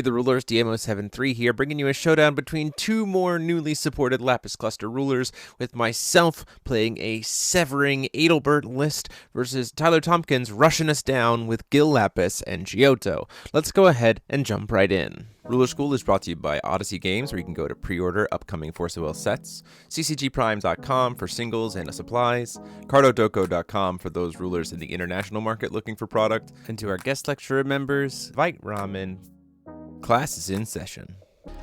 The rulers, DMO73 here, bringing you a showdown between two more newly supported Lapis Cluster rulers, with myself playing a severing Adelbert list versus Tyler Tompkins rushing us down with Gil Lapis and Giotto. Let's go ahead and jump right in. Ruler School is brought to you by Odyssey Games, where you can go to pre-order upcoming Force of Will sets, ccgprime.com for singles and supplies, cardodoco.com for those rulers in the international market looking for product, and to our guest lecturer members, Vite Class is in session.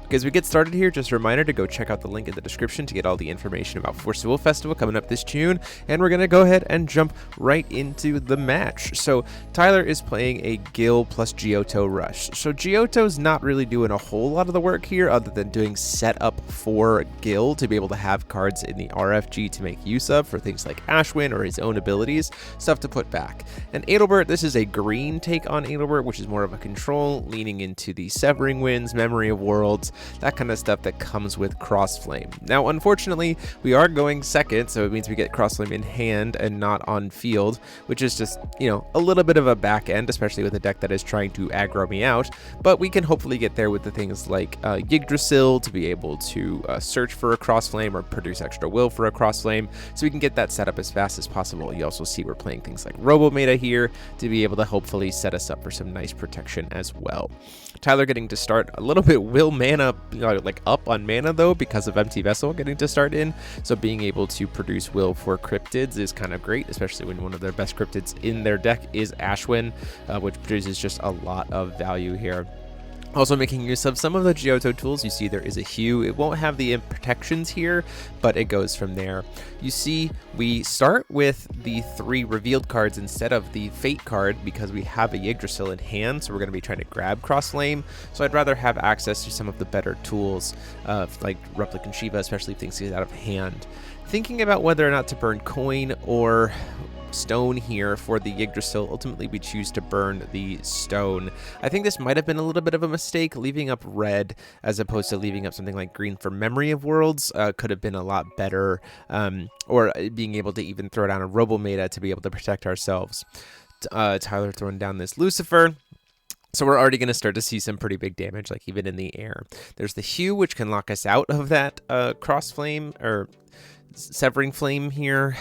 As we get started here, just a reminder to go check out the link in the description to get all the information about Force of Will Festival coming up this June, and we're going to go ahead and jump right into the match. So Tyler is playing a Gill plus Giotto rush. So Giotto's not really doing a whole lot of the work here other than doing setup for Gill to be able to have cards in the RFG to make use of for things like Ashwin or his own abilities, stuff to put back. And Adelbert, this is a green take on Adelbert, which is more of a control, leaning into the Severing Winds, Memory of Worlds, that kind of stuff that comes with Crossflame. Now, unfortunately, we are going second, so it means we get Crossflame in hand and not on field, which is just, a little bit of a back end, especially with a deck that is trying to aggro me out, but we can hopefully get there with the things like Yggdrasil to be able to search for a Crossflame or produce extra will for a Crossflame, so we can get that set up as fast as possible. You also see we're playing things like Robometa here to be able to hopefully set us up for some nice protection as well. Tyler getting to start a little bit will mana, like up on mana though, because of Empty Vessel getting to start in. So being able to produce will for cryptids is kind of great, especially when one of their best cryptids in their deck is Ashwin, which produces just a lot of value here. Also making use of some of the Giotto tools. You see there is a hue. It won't have the protections here, but it goes from there. You see we start with the 3 revealed cards instead of the fate card because we have a Yggdrasil in hand, so we're going to be trying to grab Crossflame. So I'd rather have access to some of the better tools, like Replicant Shiva, especially if things get out of hand. Thinking about whether or not to burn coin or stone here for the Yggdrasil. Ultimately, we choose to burn the stone. I think this might have been a little bit of a mistake. Leaving up red as opposed to leaving up something like green for Memory of Worlds could have been a lot better, or being able to even throw down a Robometa to be able to protect ourselves. Tyler throwing down this Lucifer. So we're already going to start to see some pretty big damage, like even in the air. There's the Hue, which can lock us out of that Crossflame or Severing Flame here.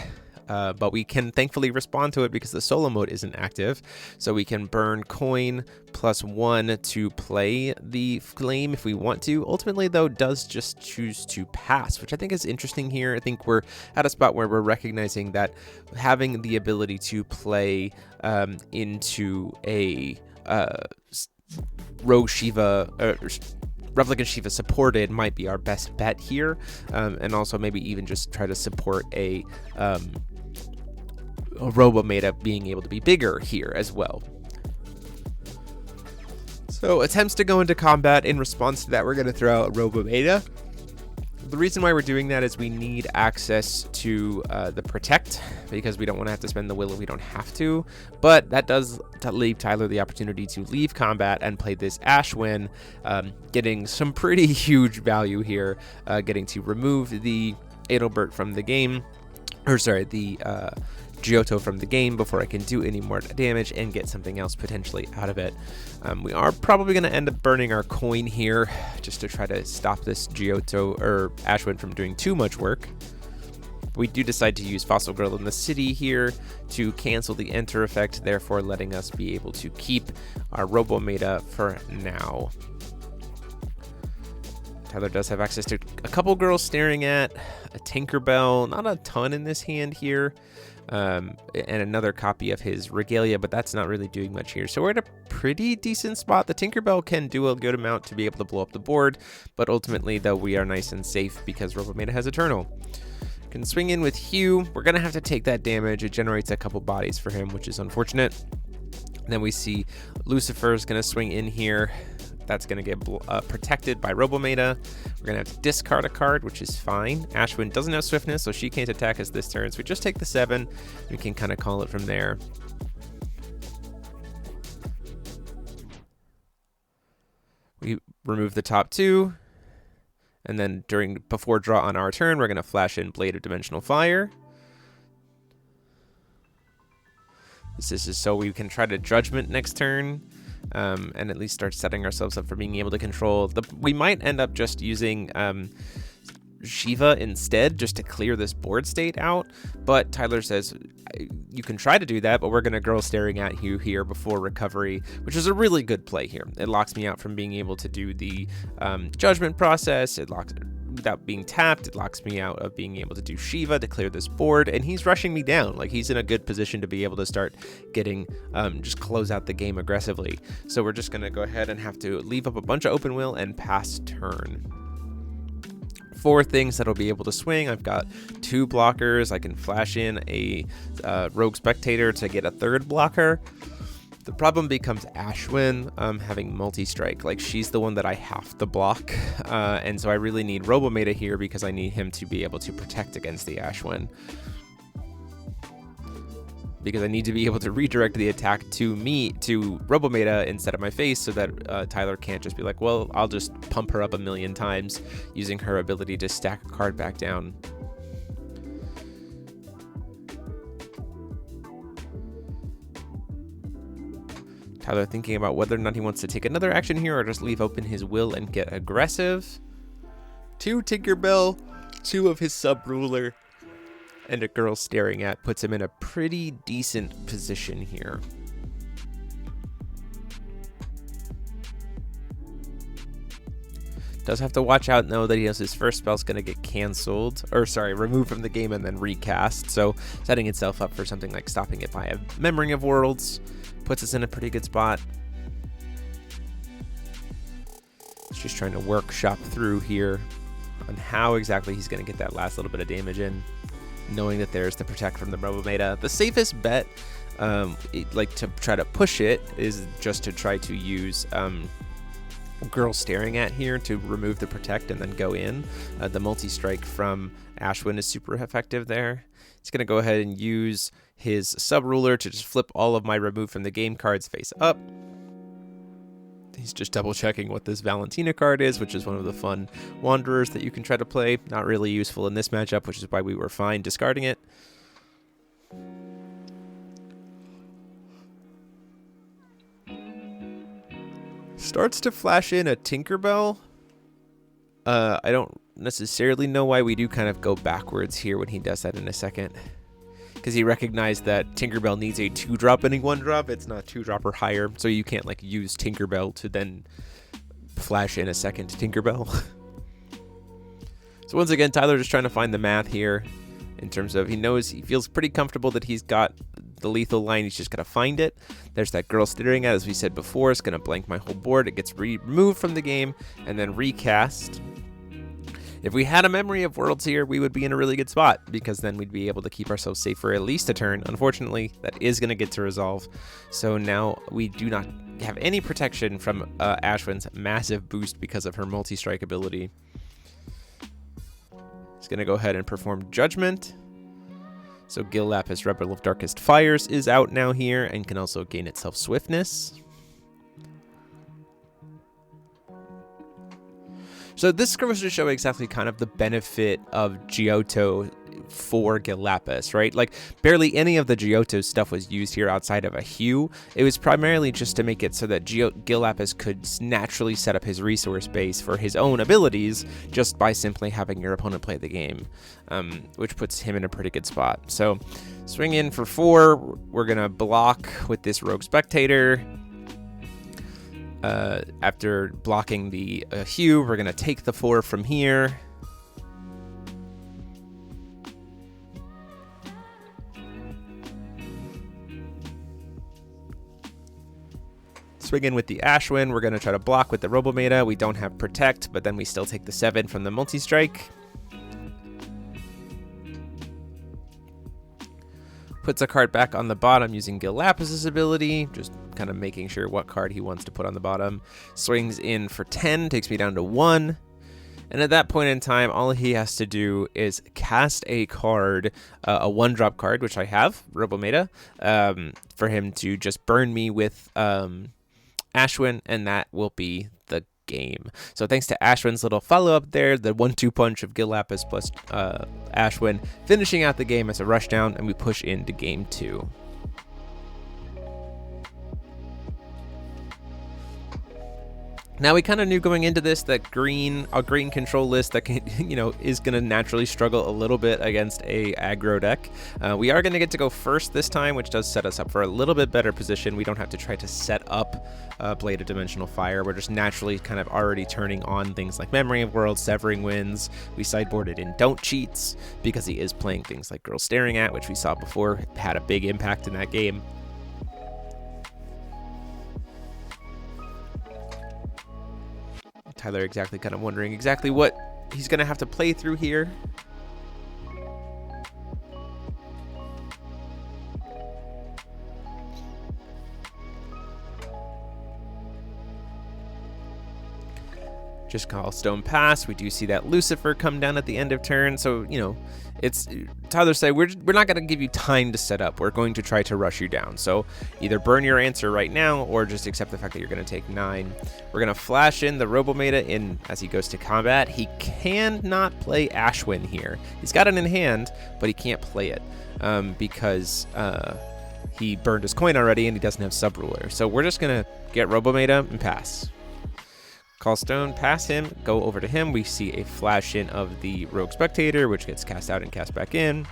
But we can thankfully respond to it because the solo mode isn't active. So we can burn coin +1 to play the flame if we want to. Ultimately, though, does just choose to pass, which I think is interesting here. I think we're at a spot where we're recognizing that having the ability to play into a Rogue Shiva, Replicant Shiva supported might be our best bet here, and also maybe even just try to support a Robometa being able to be bigger here as well. So attempts to go into combat. In response to that, we're going to throw out Robometa. The reason why we're doing that is we need access to the Protect, because we don't want to have to spend the will if we don't have to. But that does leave Tyler the opportunity to leave combat and play this Ashwin, getting some pretty huge value here, getting to remove the Adelbert from the game, or sorry, the Giotto from the game before I can do any more damage and get something else potentially out of it. We are probably going to end up burning our coin here just to try to stop this Giotto or Ashwin from doing too much work. We do decide to use Fossil Girl in the City here to cancel the enter effect, therefore letting us be able to keep our Robometa for now. Tyler does have access to a couple girls staring at, a Tinkerbell, not a ton in this hand here, and another copy of his Regalia, but that's not really doing much here. So we're at a pretty decent spot. The Tinkerbell can do a good amount to be able to blow up the board, but ultimately, though, we are nice and safe because Robometa has Eternal. Can swing in with Hue. We're going to have to take that damage. It generates a couple bodies for him, which is unfortunate. And then we see Lucifer is going to swing in here. That's going to get protected by Robometa. We're going to have to discard a card, which is fine. Ashwin doesn't have Swiftness, so she can't attack us this turn. So we just take the 7. We can kind of call it from there. We remove the top 2. And then before draw on our turn, we're going to flash in Blade of Dimensional Fire. This is so we can try to Judgment next turn. and at least start setting ourselves up for being able to control the. We might end up just using Shiva instead, just to clear this board state out, but Tyler says you can try to do that, but we're going to girl staring at you here before recovery, which is a really good play here. It locks me out from being able to do the judgment process. It locks without being tapped. It locks me out of being able to do Shiva to clear this board, and he's rushing me down. Like, he's in a good position to be able to start getting just close out the game aggressively. So we're just going to go ahead and have to leave up a bunch of open will and pass turn. 4 things that'll be able to swing. I've got 2 blockers. I can flash in a rogue spectator to get a 3rd blocker. The problem becomes Ashwin having multi-strike. Like, she's the one that I have to block, and so I really need Robometa here because I need him to be able to protect against the Ashwin. Because I need to be able to redirect the attack to me, to Robometa instead of my face, so that Tyler can't just be like, well, I'll just pump her up a million times using her ability to stack a card back down. Tyler thinking about whether or not he wants to take another action here or just leave open his will and get aggressive. 2 Tinkerbell, 2 of his sub-ruler, and a girl staring at puts him in a pretty decent position here. Does have to watch out, though, that he knows his first spell's going to get canceled, or sorry, removed from the game and then recast. So setting itself up for something like stopping it by a Memory of Worlds puts us in a pretty good spot. It's just trying to workshop through here on how exactly he's going to get that last little bit of damage in, knowing that there's the protect from the Robometa. The safest bet, like to try to push it, is just to try to use girl staring at here to remove the protect and then go in. The multi-strike from Ashwin is super effective there. He's going to go ahead and use his sub-ruler to just flip all of my remove from the game cards face up. He's just double checking what this Valentina card is, which is one of the fun wanderers that you can try to play. Not really useful in this matchup, which is why we were fine discarding it. Starts to flash in a Tinkerbell. I don't necessarily know why. We do kind of go backwards here when he does that in a second, because he recognized that Tinkerbell needs a 2-drop and a 1-drop. It's not 2-drop or higher, so you can't like use Tinkerbell to then flash in a second Tinkerbell. So once again, Tyler just trying to find the math here in terms of he feels pretty comfortable that he's got the lethal line. He's just got to find it. There's that girl staring at, as we said before. It's going to blank my whole board. It gets removed from the game and then recast. If we had a Memory of Worlds here, we would be in a really good spot, because then we'd be able to keep ourselves safe for at least a turn. Unfortunately, that is going to get to resolve. So now we do not have any protection from Ashwin's massive boost because of her multi-strike ability. He's going to go ahead and perform Judgment. So Gil Lapis, Rebel of Darkest Fires, is out now here and can also gain itself Swiftness. So this goes to show exactly kind of the benefit of Giotto for Gil Lapis, right? Like, barely any of the Giotto stuff was used here outside of a hue. It was primarily just to make it so that Gil Lapis could naturally set up his resource base for his own abilities just by simply having your opponent play the game, which puts him in a pretty good spot. So swing in for 4. We're going to block with this Rogue Spectator. After blocking the hue, we're going to take the 4 from here. Swing in with the Ashwin. We're going to try to block with the Robometa. We don't have Protect, but then we still take the 7 from the multi-strike. Puts a card back on the bottom using Gil Lapis's ability, just kind of making sure what card he wants to put on the bottom. Swings in for 10, takes me down to 1. And at that point in time, all he has to do is cast a card, a 1-drop card, which I have, Robometa, for him to just burn me with Ashwin, and that will be the game. So thanks to Ashwin's little follow-up there, the 1-2 punch of Gil Lapis plus Ashwin, finishing out the game as a rushdown, and we push into game 2. Now, we kind of knew going into this that a green control list that can, is going to naturally struggle a little bit against a aggro deck. We are going to get to go first this time, which does set us up for a little bit better position. We don't have to try to set up Blade of Dimensional Fire. We're just naturally kind of already turning on things like Memory of Worlds, Severing Winds. We sideboarded in Don't Cheats because he is playing things like Girl Staring At, which we saw before had a big impact in that game. Tyler exactly kind of wondering exactly what he's going to have to play through here. Just call Stone Pass. We do see that Lucifer come down at the end of turn. So, it's Tyler said, we're not going to give you time to set up. We're going to try to rush you down. So either burn your answer right now or just accept the fact that you're going to take 9. We're going to flash in the Robometa in as he goes to combat. He cannot play Ashwin here. He's got it in hand, but he can't play it because he burned his coin already and he doesn't have Subruler. So we're just going to get Robometa and pass. Call Stone, pass him, go over to him. We see a flash in of the Rogue Spectator, which gets cast out and cast back in.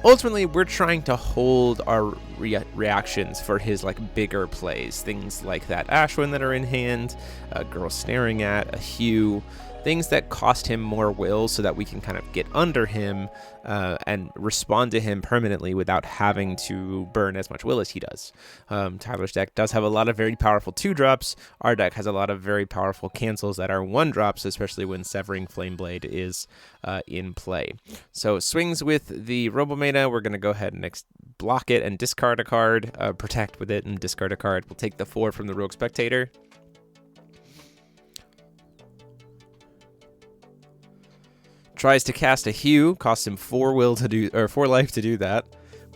Ultimately, we're trying to hold our reactions for his bigger plays. Things like that Ashwin that are in hand, a Girl Staring At, a Hue, things that cost him more will so that we can kind of get under him and respond to him permanently without having to burn as much will as he does. Tyler's deck does have a lot of very powerful 2-drops. Our deck has a lot of very powerful cancels that are 1-drops, especially when Severing Flameblade is in play. So swings with the Robometa. We're going to go ahead and block it and discard a card, protect with it and discard a card. We'll take the 4 from the Rogue Spectator. Tries to cast a Hue, costs him 4 life to do that.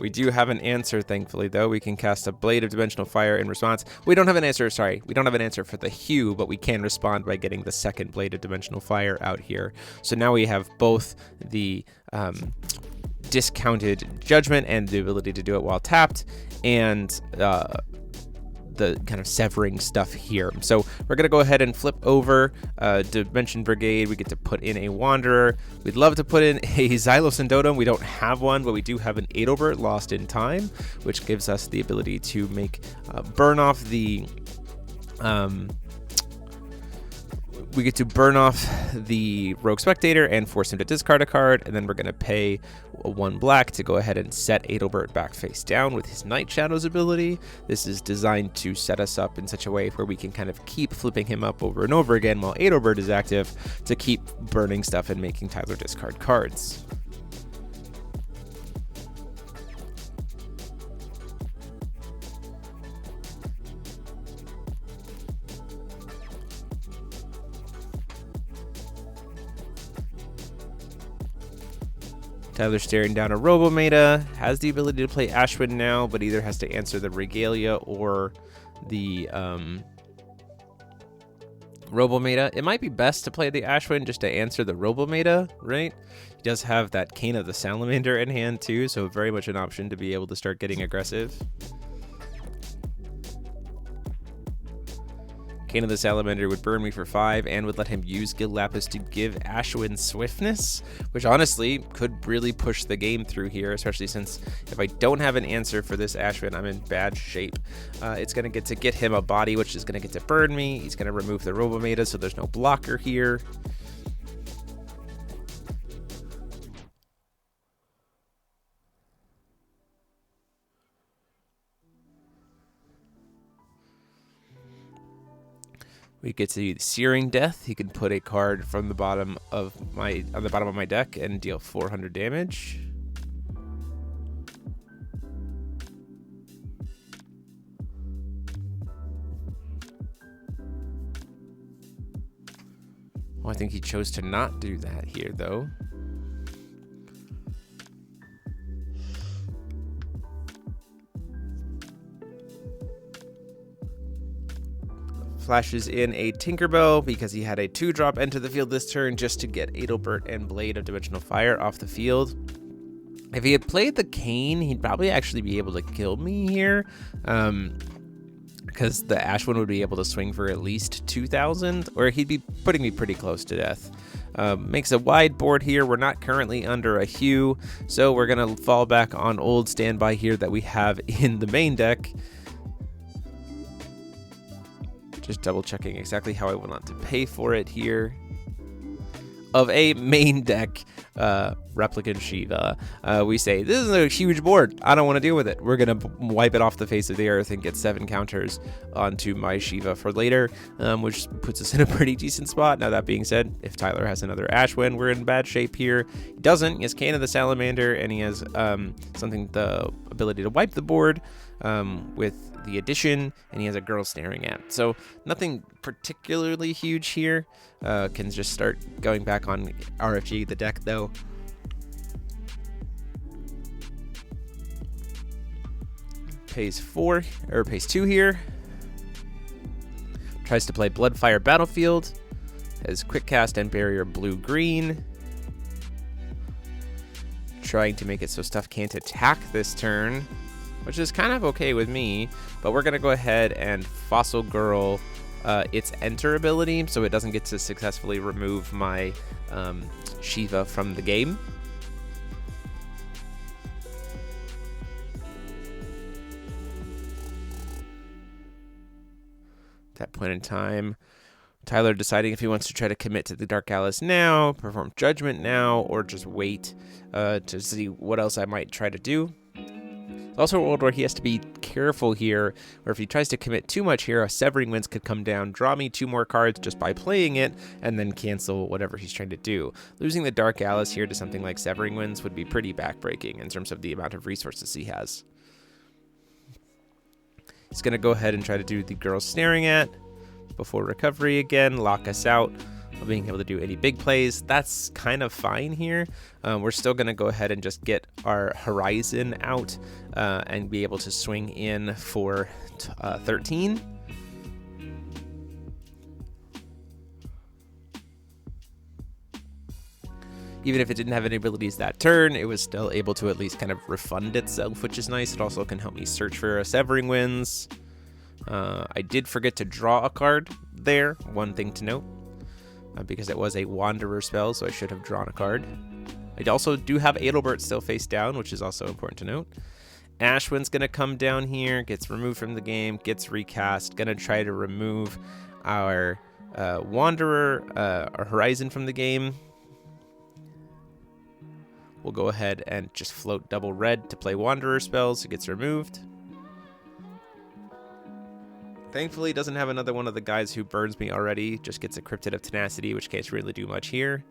We do have an answer, thankfully, though. We can cast a Blade of Dimensional Fire in response. We don't have an answer for the Hue, but we can respond by getting the second Blade of Dimensional Fire out here. So now we have both the discounted Judgment and the ability to do it while tapped, and the kind of severing stuff here. So we're going to go ahead and flip over Dimension Brigade. We get to put in a Wanderer. We'd love to put in a Xylos and Dotem. We don't have one, but we do have an Adelbert, Lost in Time, which gives us the ability to make burn off the we get to burn off the Rogue Spectator and force him to discard a card, and then we're going to pay 1 black to go ahead and set Adelbert back face down with his Night Shadows ability. This is designed to set us up in such a way where we can kind of keep flipping him up over and over again while Adelbert is active to keep burning stuff and making Tyler discard cards. Tyler staring down a Robometa, has the ability to play Ashwin now, but either has to answer the Regalia or the Robometa. It might be best to play the Ashwin just to answer the Robometa, right? He does have that Cane of the Salamander in hand too, so very much an option to be able to start getting aggressive. Cane of the Salamander would burn me for 5 and would let him use Gil Lapis to give Ashwin swiftness, which honestly could really push the game through here, especially since if I don't have an answer for this Ashwin, I'm in bad shape. It's going to get him a body, which is going to get to burn me. He's going to remove the Robometa, so there's no blocker here. We get to Searing Death. He can put a card from the bottom of my deck and deal 400 damage. Well, I think he chose to not do that here, though. Flashes in a Tinkerbell because he had a 2-drop enter the field this turn just to get Adelbert and Blade of Dimensional Fire off the field. If he had played the Cane, he'd probably actually be able to kill me here. because the Ashwin would be able to swing for at least 2,000, or he'd be putting me pretty close to death. Makes a wide board here. We're not currently under a hue, so we're going to fall back on old standby here that we have in the main deck. Just double checking exactly how I want to pay for it here. Of a main deck replicant Shiva, we say, this is a huge board. I don't want to deal with it. We're going to wipe it off the face of the earth and get 7 counters onto my Shiva for later, which puts us in a pretty decent spot. Now, that being said, if Tyler has another Ashwin, we're in bad shape here. He doesn't. He has Cane of the Salamander, and he has the ability to wipe the board with the addition, and he has a girl staring at. So nothing particularly huge here. Can just start going back on RFG the deck though. Pays 2 here. Tries to play Bloodfire Battlefield. Has Quick Cast and Barrier blue-green. Trying to make it so stuff can't attack this turn, which is kind of okay with me, but we're gonna go ahead and Fossil Girl its enter ability, so it doesn't get to successfully remove my Shiva from the game. At that point in time, Tyler deciding if he wants to try to commit to the Dark Alice now, perform Judgment now, or just wait to see what else I might try to do. Also a world where he has to be careful here, or if he tries to commit too much here, a Severing Winds could come down, draw me 2 more cards just by playing it, and then cancel whatever he's trying to do. Losing the Dark Alice here to something like Severing Winds would be pretty backbreaking in terms of the amount of resources he has. He's going to go ahead and try to do the Girl Staring At before recovery again, lock us out of being able to do any big plays. That's kind of fine here. We're still going to go ahead and just get our Horizon out and be able to swing in for 13. Even if it didn't have any abilities that turn, it was still able to at least kind of refund itself, which is nice. It also can help me search for a Severing Winds. I did forget to draw a card there, one thing to note. Because it was a Wanderer spell, so I should have drawn a card. I also do have Adelbert still face down, which is also important to note. Ashwin's going to come down here, gets removed from the game, gets recast. Going to try to remove our Wanderer, our Horizon from the game. We'll go ahead and just float double red to play Wanderer spells. It gets removed. Thankfully, doesn't have another one of the guys who burns me already. Just gets a Cryptid of Tenacity, which can't really do much here.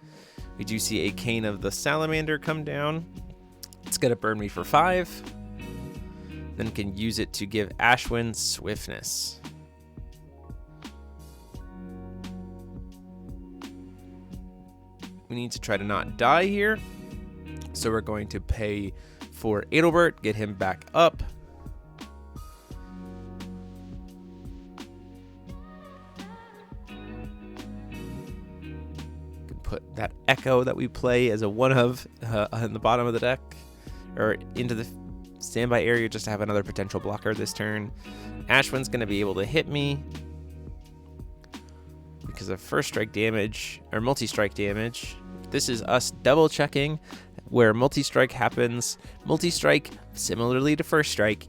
We do see a Cane of the Salamander come down. It's going to burn me for 5. Then can use it to give Ashwin Swiftness. We need to try to not die here. So we're going to pay for Adelbert, get him back up. Put that Echo that we play as a one of on the bottom of the deck, or into the standby area, just to have another potential blocker this turn. Ashwin's going to be able to hit me because of first strike damage, or multi-strike damage. This is us double checking where multi-strike happens. Multi-strike, similarly to first strike,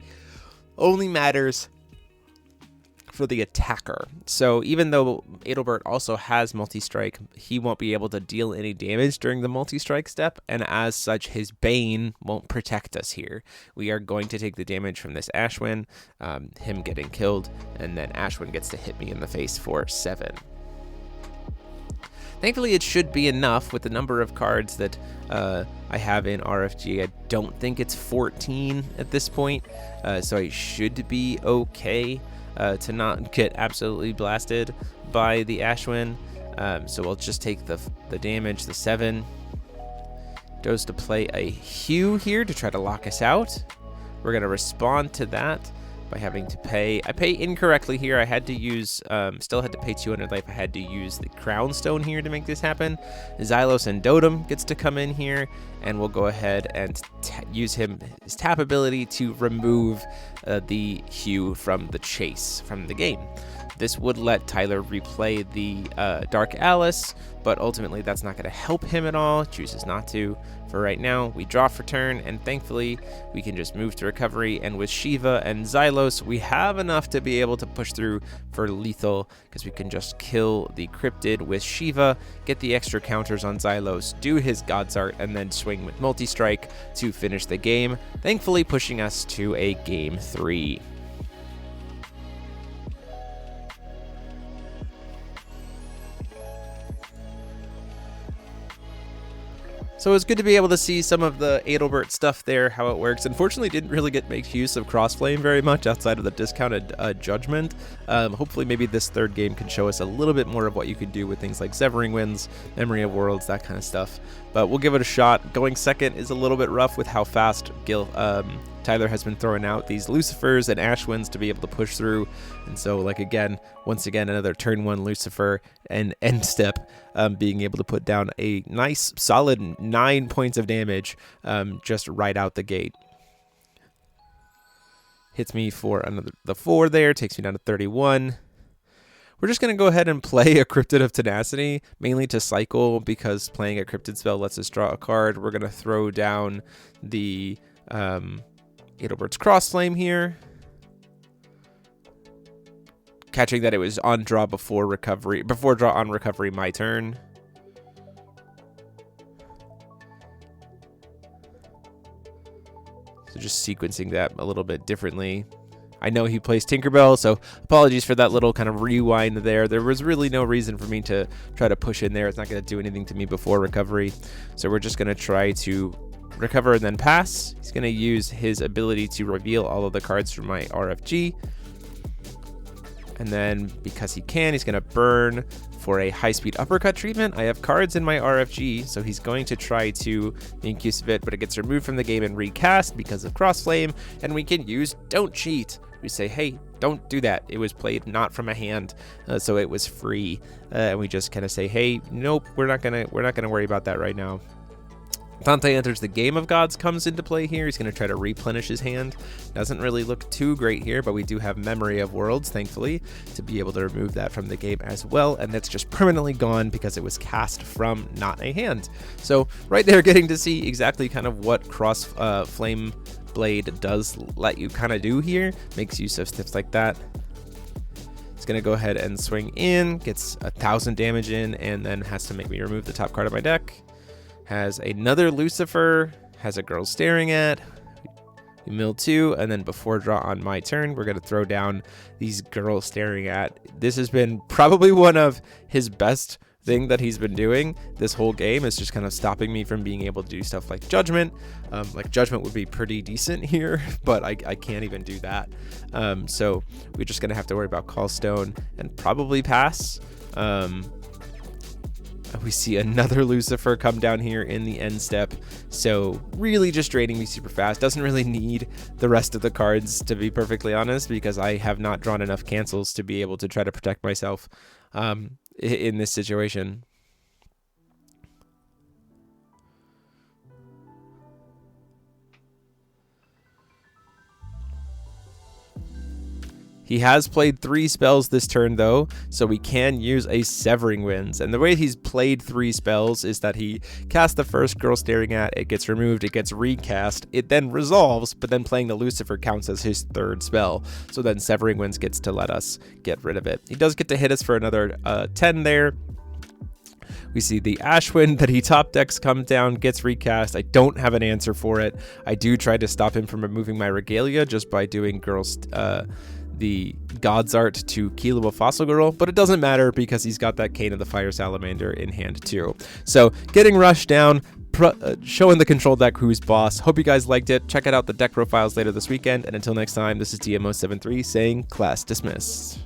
only matters for the attacker. So even though Adelbert also has multi-strike, he won't be able to deal any damage during the multi-strike step, and as such, his Bane won't protect us here. We are going to take the damage from this Ashwin, him getting killed, and then Ashwin gets to hit me in the face for 7. Thankfully, it should be enough with the number of cards that I have in RFG. I don't think it's 14 at this point, so I should be okay to not get absolutely blasted by the Ashwin. So we'll just take the damage, the 7. Goes to play a Hue here to try to lock us out. We're going to respond to that by having to pay. I pay incorrectly here. I had to use, still had to pay 200 life. I had to use the crown stone here to make this happen. Xylos and Dotem gets to come in here, and we'll go ahead and use his tap ability to remove the hue from the chase from the game. This would let Tyler replay the Dark Alice, but ultimately that's not going to help him at all. Chooses not to. For right now, we draw for turn, and thankfully we can just move to recovery. And with Shiva and Xylos, we have enough to be able to push through for lethal, because we can just kill the Cryptid with Shiva, get the extra counters on Xylos, do his God's Art, and then swing with multi-strike to finish the game, thankfully pushing us to a game 3. So it's good to be able to see some of the Adelbert stuff there, how it works. Unfortunately, didn't really get make use of Crossflame very much outside of the discounted Judgment. Hopefully, maybe this third game can show us a little bit more of what you could do with things like Severing Winds, Memory of Worlds, that kind of stuff. But we'll give it a shot. Going second is a little bit rough with how fast Tyler has been throwing out these Lucifers and Ashwinds to be able to push through. And so, like, once again, another turn 1 Lucifer and end step, being able to put down a nice solid 9 points of damage just right out the gate. Hits me for the 4 there, takes me down to 31. We're just going to go ahead and play a Cryptid of Tenacity, mainly to cycle, because playing a Cryptid spell lets us draw a card. We're going to throw down the Adelbert's Crossflame here, catching that it was on draw before draw on recovery my turn. So just sequencing that a little bit differently. I know he plays Tinkerbell, so apologies for that little kind of rewind there. There was really no reason for me to try to push in there. It's not going to do anything to me before recovery. So we're just going to try to recover and then pass. He's going to use his ability to reveal all of the cards from my RFG. And then, because he can, he's going to burn for a high-speed uppercut treatment. I have cards in my RFG, so he's going to try to make use of it, but it gets removed from the game and recast because of Crossflame, and we can use Don't Cheat. We say, hey, don't do that. It was played not from a hand, so it was free. And we just kind of say, hey, nope, we're not gonna worry about that right now. Dante enters the Game of Gods comes into play here. He's going to try to replenish his hand. Doesn't really look too great here, but we do have Memory of Worlds, thankfully, to be able to remove that from the game as well. And that's just permanently gone because it was cast from not a hand. So right there, getting to see exactly kind of what Flame Blade does let you kind of do here. Makes use of stuff like that. It's going to go ahead and swing in, gets 1,000 damage in, and then has to make me remove the top card of my deck. Has another Lucifer, has a Girl Staring At, we mill 2, and then before draw on my turn, we're going to throw down these Girl Staring At. This has been probably one of his best thing that he's been doing this whole game, is just kind of stopping me from being able to do stuff like Judgment. Like Judgment would be pretty decent here, but I can't even do that. So we're just going to have to worry about Call Stone and probably pass. We see another Lucifer come down here in the end step, so really just draining me super fast. Doesn't really need the rest of the cards, to be perfectly honest, because I have not drawn enough cancels to be able to try to protect myself in this situation. He has played 3 spells this turn, though, so we can use a Severing Winds. And the way he's played 3 spells is that he casts the first Girl Staring At, it gets removed, it gets recast, it then resolves, but then playing the Lucifer counts as his 3rd spell. So then Severing Winds gets to let us get rid of it. He does get to hit us for another 10 there. We see the Ashwind that he top decks come down, gets recast. I don't have an answer for it. I do try to stop him from removing my Regalia just by doing the God's Art to Kilo a Fossil Girl, but it doesn't matter because he's got that Cane of the Fire Salamander in hand too. So getting rushed down, showing the control deck who's boss. Hope you guys liked it. Check out the deck profiles later this weekend, and until next time, this is DMO73 saying class dismissed.